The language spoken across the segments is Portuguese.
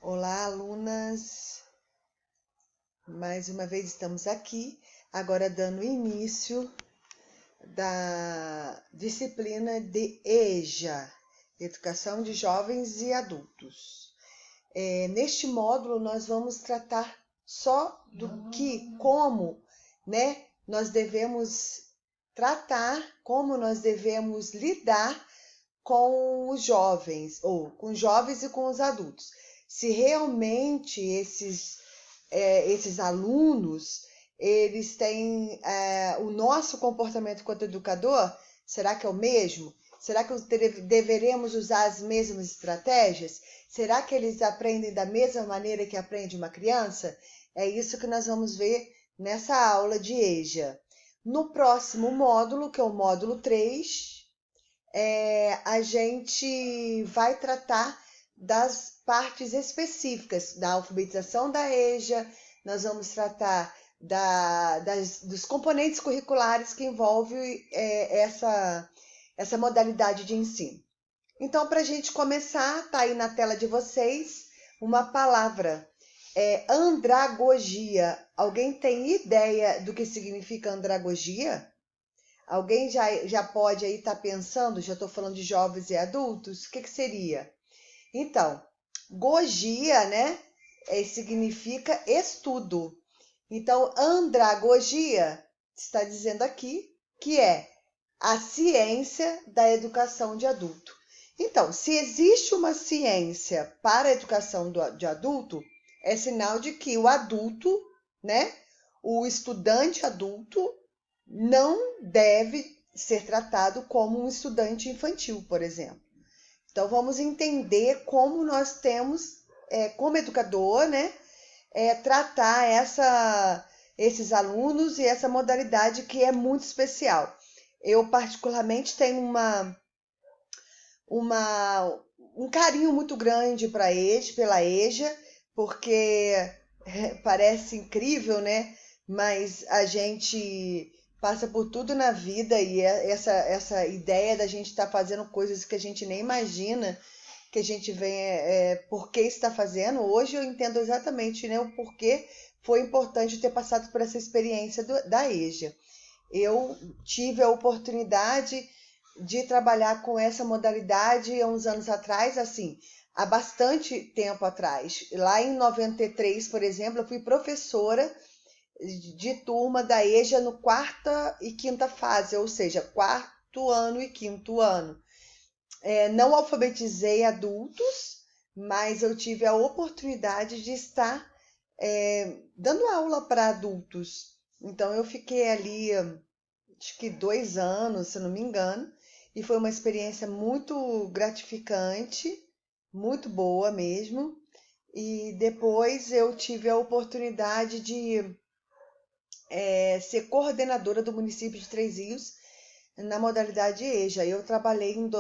Olá, alunas! Mais uma vez estamos aqui, agora dando início da disciplina de EJA, Educação de Jovens e Adultos. Neste módulo, nós vamos tratar só do como, nós devemos tratar, como nós devemos lidar com os jovens, ou com os jovens e com os adultos. Se realmente esses alunos, eles têm o nosso comportamento enquanto educador, será que é o mesmo? Será que deveremos usar as mesmas estratégias? Será que eles aprendem da mesma maneira que aprende uma criança? É isso que nós vamos ver nessa aula de EJA. No próximo módulo, que é o módulo 3, a gente vai tratar das partes específicas da alfabetização da EJA, nós vamos tratar dos componentes curriculares que envolvem essa modalidade de ensino. Então, para a gente começar, está aí na tela de vocês uma palavra, andragogia. Alguém tem ideia do que significa andragogia? Alguém já pode aí estar pensando, já estou falando de jovens e adultos, o que seria? Então, gogia, significa estudo. Então, andragogia está dizendo aqui que é a ciência da educação de adulto. Então, se existe uma ciência para a educação de adulto, é sinal de que o adulto, o estudante adulto, não deve ser tratado como um estudante infantil, por exemplo. Então, vamos entender como nós temos, como educador, tratar esses alunos e essa modalidade que é muito especial. Eu, particularmente, tenho um carinho muito grande pela EJA, porque parece incrível, mas a gente passa por tudo na vida e essa ideia da gente estar fazendo coisas que a gente nem imagina que a gente vem, por que está fazendo. Hoje eu entendo exatamente, o porquê foi importante ter passado por essa experiência da EJA. Eu tive a oportunidade de trabalhar com essa modalidade há uns anos atrás, assim, há bastante tempo atrás. Lá em 93, por exemplo, eu fui professora de turma da EJA no quarta e quinta fase, ou seja, quarto ano e quinto ano. Não alfabetizei adultos, mas eu tive a oportunidade de estar dando aula para adultos. Então eu fiquei ali, acho que 2 anos, se não me engano, e foi uma experiência muito gratificante, muito boa mesmo. E depois eu tive a oportunidade de ser coordenadora do município de Três Rios na modalidade EJA. Eu trabalhei em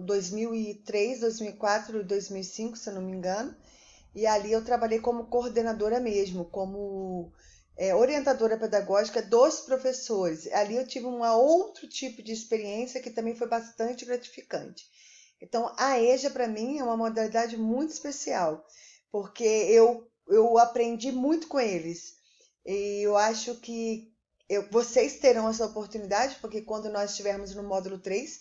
2003, 2004, 2005, se eu não me engano, e ali eu trabalhei como coordenadora mesmo, como orientadora pedagógica dos professores. Ali eu tive um outro tipo de experiência que também foi bastante gratificante. Então, a EJA para mim é uma modalidade muito especial, porque eu aprendi muito com eles. E eu acho que vocês terão essa oportunidade, porque quando nós estivermos no módulo 3,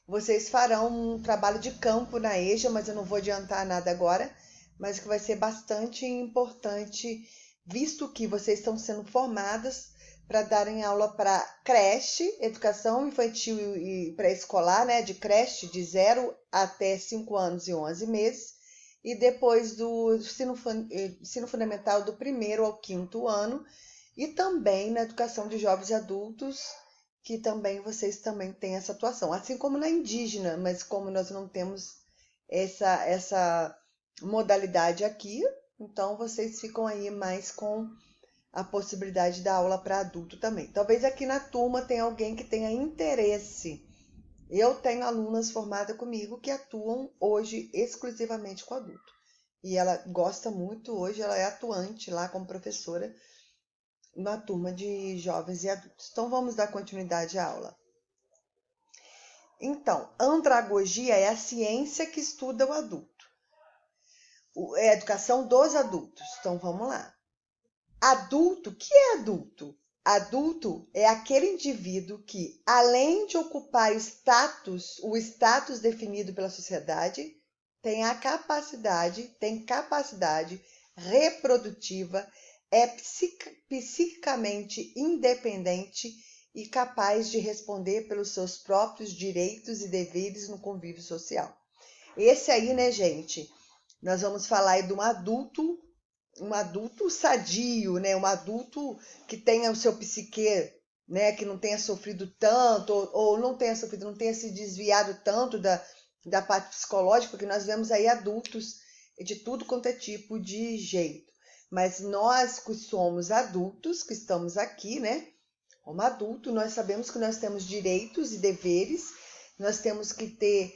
vocês farão um trabalho de campo na EJA, mas eu não vou adiantar nada agora, mas que vai ser bastante importante, visto que vocês estão sendo formadas para darem aula para creche, educação infantil e pré-escolar, de creche de 0 até 5 anos e 11 meses, e depois do ensino fundamental do 1º ao 5º ano, e também na educação de jovens e adultos, que também vocês também têm essa atuação, assim como na indígena, mas como nós não temos essa modalidade aqui, então vocês ficam aí mais com a possibilidade da aula para adulto também. Talvez aqui na turma tenha alguém que tenha interesse. Eu tenho alunas formadas comigo que atuam hoje exclusivamente com adulto. E ela gosta muito, hoje ela é atuante lá como professora na turma de jovens e adultos. Então vamos dar continuidade à aula. Então, andragogia é a ciência que estuda o adulto. É a educação dos adultos. Então vamos lá. Adulto, o que é adulto? Adulto é aquele indivíduo que, além de ocupar o status definido pela sociedade, tem capacidade reprodutiva, é psiquicamente independente e capaz de responder pelos seus próprios direitos e deveres no convívio social. Esse aí, né, gente? Nós vamos falar aí de um adulto sadio, né? Um adulto que tenha o seu psique, né? Que não tenha sofrido tanto, ou não tenha sofrido, não tenha se desviado tanto da parte psicológica, porque nós vemos aí adultos de tudo quanto é tipo de jeito. Mas nós que somos adultos, que estamos aqui, né? Como adulto, nós sabemos que nós temos direitos e deveres, nós temos que ter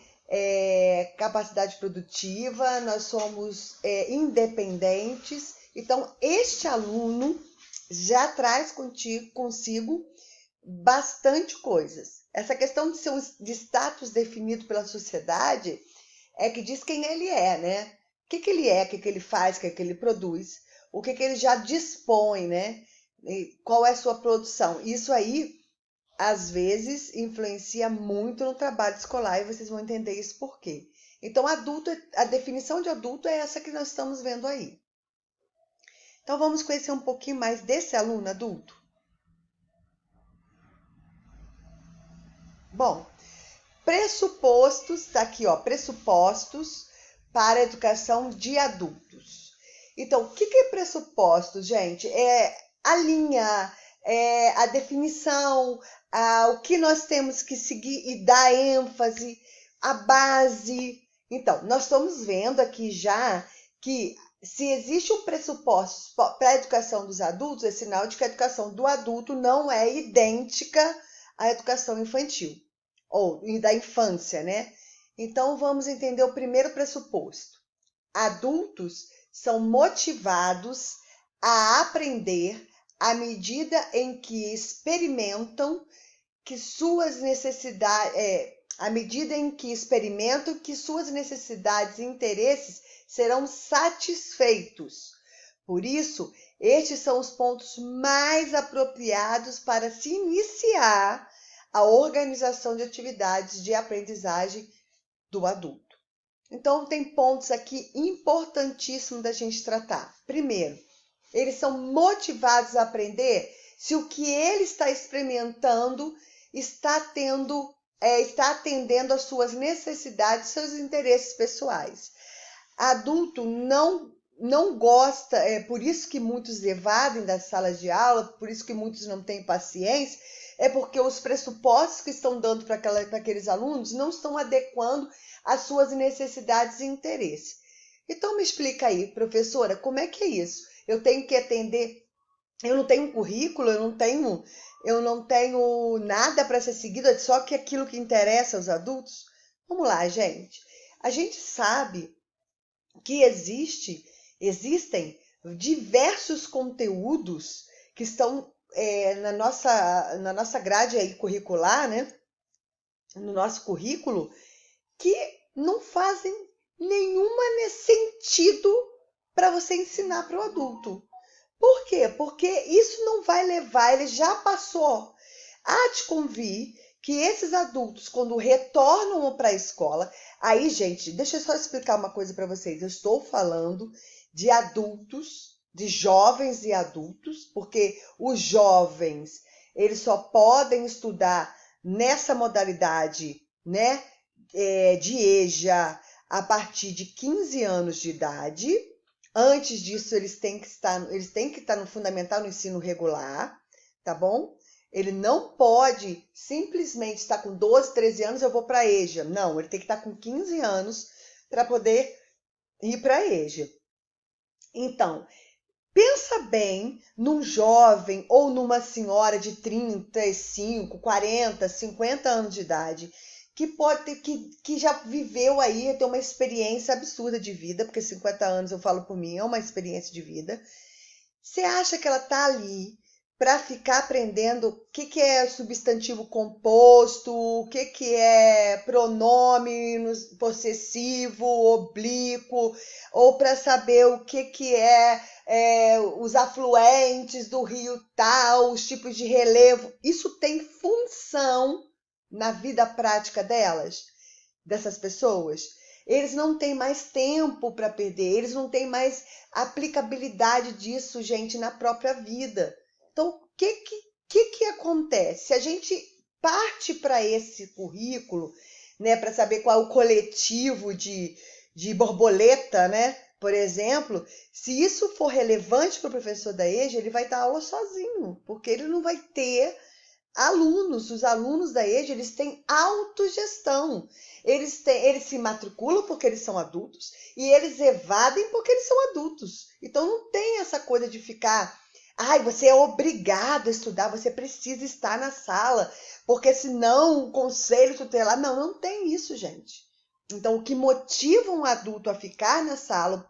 capacidade produtiva, nós somos independentes. Então, este aluno já traz consigo bastante coisas. Essa questão de status definido pela sociedade é que diz quem ele é, né? O que ele é, o que ele faz, o que ele produz, o que ele já dispõe, né? E qual é a sua produção. Isso aí às vezes influencia muito no trabalho escolar e vocês vão entender isso por quê. Então, a definição de adulto é essa que nós estamos vendo aí. Então, vamos conhecer um pouquinho mais desse aluno adulto? Bom, pressupostos, tá aqui, ó, pressupostos para a educação de adultos. Então, o que é pressupostos, gente? É a linha, a definição, o que nós temos que seguir e dar ênfase, a base. Então, nós estamos vendo aqui já que se existe um pressuposto para a educação dos adultos, é sinal de que a educação do adulto não é idêntica à educação infantil, ou da infância, né? Então, vamos entender o primeiro pressuposto. Adultos são motivados a aprender à medida em que experimentam que suas necessidades, e interesses serão satisfeitos. Por isso, estes são os pontos mais apropriados para se iniciar a organização de atividades de aprendizagem do adulto. Então, tem pontos aqui importantíssimos da gente tratar. Primeiro, eles são motivados a aprender se o que ele está experimentando está atendendo às suas necessidades, seus interesses pessoais. Adulto não gosta, é por isso que muitos evadem das salas de aula, por isso que muitos não têm paciência, é porque os pressupostos que estão dando para aqueles alunos não estão adequando às suas necessidades e interesses. Então me explica aí, professora, como é que é isso? Eu tenho que atender, eu não tenho um currículo, eu não tenho nada para ser seguido, é só que aquilo que interessa aos adultos? Vamos lá, gente. A gente sabe que existem diversos conteúdos que estão na nossa grade aí curricular, né? No nosso currículo, que não fazem nenhuma sentido para você ensinar para o adulto. Por quê? Porque isso não vai levar, ele já passou. Há de convir que esses adultos, quando retornam para a escola, aí, gente, deixa eu só explicar uma coisa para vocês. Eu estou falando de adultos, de jovens e adultos, porque os jovens, eles só podem estudar nessa modalidade, né, de EJA a partir de 15 anos de idade. Antes disso, eles têm que estar no fundamental, no ensino regular, tá bom? Ele não pode simplesmente estar com 12, 13 anos, eu vou para a EJA. Não, ele tem que estar com 15 anos para poder ir para a EJA. Então, pensa bem num jovem ou numa senhora de 35, 40, 50 anos de idade, que pode ter, que já viveu aí, tem uma experiência absurda de vida, porque 50 anos, eu falo por mim, é uma experiência de vida. Você acha que ela está ali para ficar aprendendo o que é substantivo composto, o que é pronome possessivo, oblíquo, ou para saber o que é os afluentes do rio tal, os tipos de relevo. Isso tem função na vida prática dessas pessoas. Eles não têm mais tempo para perder, eles não têm mais aplicabilidade disso, gente, na própria vida. Então, o que acontece? Se a gente parte para esse currículo, né, para saber qual é o coletivo de borboleta, né, por exemplo, se isso for relevante para o professor da EJA, ele vai dar aula sozinho, porque ele não vai ter alunos. Os alunos da EJA, eles têm autogestão. Eles se matriculam porque eles são adultos e eles evadem porque eles são adultos. Então não tem essa coisa de ficar, você é obrigado a estudar, você precisa estar na sala, porque senão o conselho tutelar... Não tem isso, gente. Então o que motiva um adulto a ficar na sala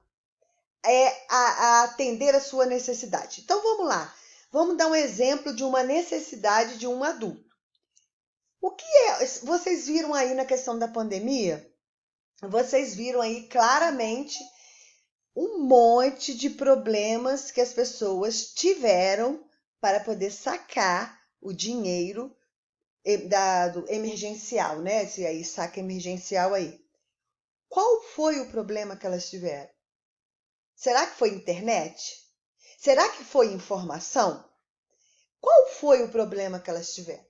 é a atender a sua necessidade. Então vamos lá. Vamos dar um exemplo de uma necessidade de um adulto. O que é? Vocês viram aí na questão da pandemia? Vocês viram aí claramente um monte de problemas que as pessoas tiveram para poder sacar o dinheiro do emergencial, né? Esse aí, saque emergencial aí. Qual foi o problema que elas tiveram? Será que foi internet? Será que foi informação? Qual foi o problema que elas tiveram?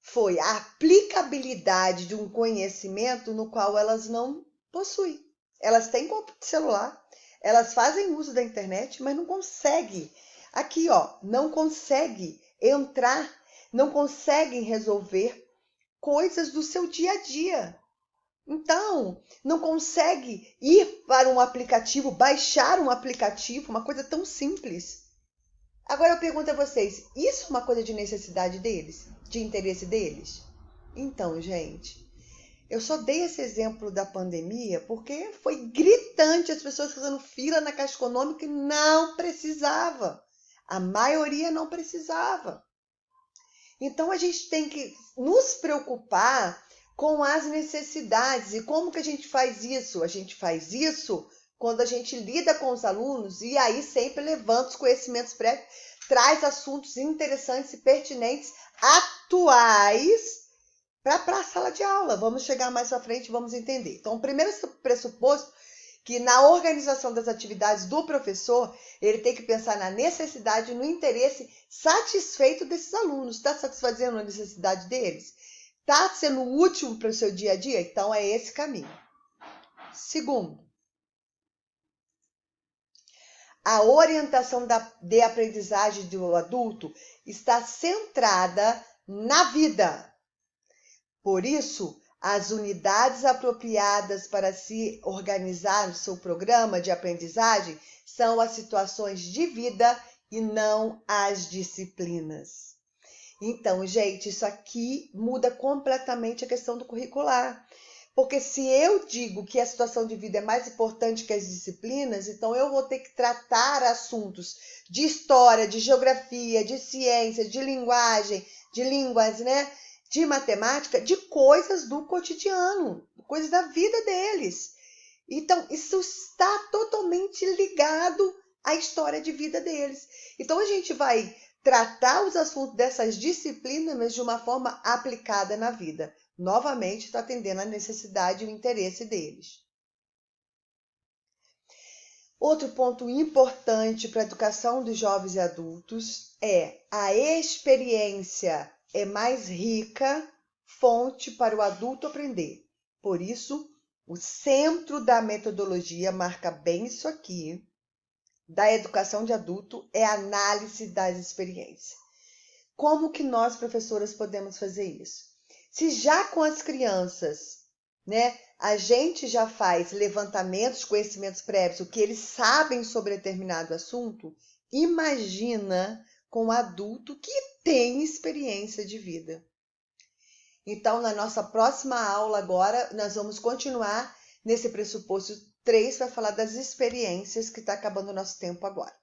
Foi a aplicabilidade de um conhecimento no qual elas não possuem. Elas têm celular, elas fazem uso da internet, mas não conseguem. Aqui, não conseguem entrar, não conseguem resolver coisas do seu dia a dia. Então, não consegue ir para um aplicativo, baixar um aplicativo, uma coisa tão simples. Agora eu pergunto a vocês, isso é uma coisa de necessidade deles? De interesse deles? Então, gente, eu só dei esse exemplo da pandemia porque foi gritante as pessoas fazendo fila na Caixa Econômica e não precisava. A maioria não precisava. Então, a gente tem que nos preocupar com as necessidades. E como que a gente faz isso? A gente faz isso quando a gente lida com os alunos e aí sempre levanta os conhecimentos prévios, traz assuntos interessantes e pertinentes, atuais, para a sala de aula. Vamos chegar mais à frente e vamos entender. Então, o primeiro pressuposto que na organização das atividades do professor, ele tem que pensar na necessidade e no interesse satisfeito desses alunos. Está satisfazendo a necessidade deles? Está sendo útil para o seu dia a dia? Então, é esse caminho. Segundo, a orientação de aprendizagem do adulto está centrada na vida. Por isso, as unidades apropriadas para se organizar o seu programa de aprendizagem são as situações de vida e não as disciplinas. Então, gente, isso aqui muda completamente a questão do curricular. Porque se eu digo que a situação de vida é mais importante que as disciplinas, então eu vou ter que tratar assuntos de história, de geografia, de ciência, de linguagem, de línguas, né? De matemática, de coisas do cotidiano, coisas da vida deles. Então, isso está totalmente ligado à história de vida deles. Então, a gente vai tratar os assuntos dessas disciplinas, mas de uma forma aplicada na vida. Novamente, está atendendo a necessidade e o interesse deles. Outro ponto importante para a educação dos jovens e adultos é a experiência é mais rica fonte para o adulto aprender. Por isso, o centro da metodologia marca bem isso aqui, da educação de adulto, é a análise das experiências. Como que nós, professoras, podemos fazer isso? Se já com as crianças, né, a gente já faz levantamentos de conhecimentos prévios, o que eles sabem sobre determinado assunto, imagina com um adulto que tem experiência de vida. Então, na nossa próxima aula agora, nós vamos continuar nesse pressuposto 3 para falar das experiências, que está acabando o nosso tempo agora.